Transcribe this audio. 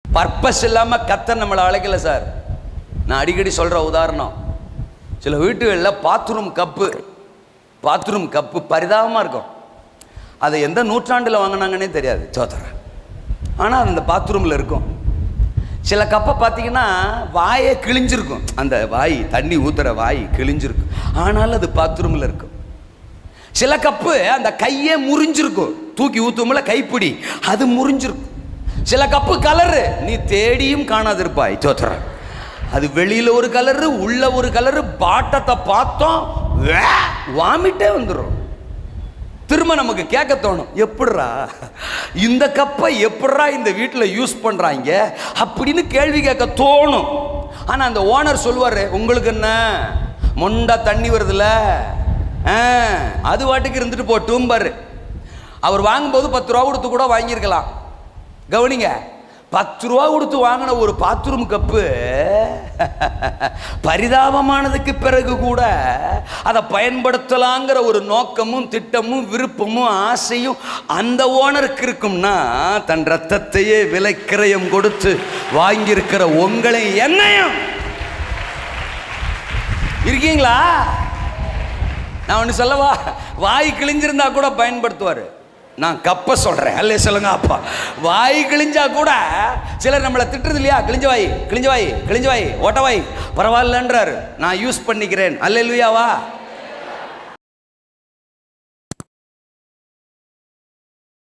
Purpose இல்லாமல் கர்த்தர் நம்மளை அழைக்கல சார். நான் அடிக்கடி சொல்கிற உதாரணம், சில வீட்டுகளில் பாத்ரூம் கப்பு பரிதாபமாக இருக்கும். அதை எந்த நூற்றாண்டில் வாங்கினாங்கன்னே தெரியாது சோதரன். ஆனால் அது அந்த பாத்ரூமில் இருக்கும். சில கப்பை பார்த்தீங்கன்னா வாயே கிழிஞ்சிருக்கும், அந்த வாய் தண்ணி ஊற்றுற வாய் கிழிஞ்சிருக்கும், ஆனாலும் அது பாத்ரூமில் இருக்கும். சில கப்பு அந்த கையே முறிஞ்சிருக்கும், தூக்கி ஊற்றும்ல கைப்பிடி, அது முறிஞ்சிருக்கும். சில கப்பு கலரு நீ தேடியும் காணாது இருப்பாய் சோத்திரம். அது வெளியில் ஒரு கலரு, உள்ள ஒரு கலரு. பாட்டத்தை பார்த்தோம் வாமிட்டே வந்துடும். திரும்ப நமக்கு கேட்க தோணும், எப்படிரா இந்த கப்பை எப்படிரா இந்த வீட்டில் யூஸ் பண்ணுறாங்க அப்படின்னு கேள்வி கேட்க தோணும். ஆனால் அந்த ஓனர் சொல்லுவார், உங்களுக்கு என்ன மொண்டா தண்ணி வருதுல்ல, அது வாட்டுக்கு இருந்துட்டு போட்டும்பாரு. அவர் வாங்கும்போது 10 ரூபா கொடுத்து கூட வாங்கியிருக்கலாம். கவனிங்க, 10 ரூபா கொடுத்து வாங்கின ஒரு பாத்ரூம் கப்பு பரிதாபமானதுக்கு பிறகு கூட அதை பயன்படுத்தலாங்கிற ஒரு நோக்கமும் திட்டமும் விருப்பமும் ஆசையும் அந்த ஓனருக்கு இருக்கும்னா, தன் ரத்தத்தையே விலைக்கிரயம் கொடுத்து வாங்கியிருக்கிற உங்களை என்னையும் இருக்கீங்களா? நான் ஒன்று சொல்லவா, வாய் கிழிஞ்சிருந்தா கூட பயன்படுத்துவார். நான் கப்ப சொல்றேன், அல்ல சொல்லுங்க அப்பா. வாய் கிழிஞ்சா கூட சிலர் நம்மளை திட்டுறது இல்லையா, கிழிஞ்ச வாய் ஓட்ட வாய் பரவாயில்லன்றாரு, நான் யூஸ் பண்ணிக்கிறேன். அல்லேலூயாவா?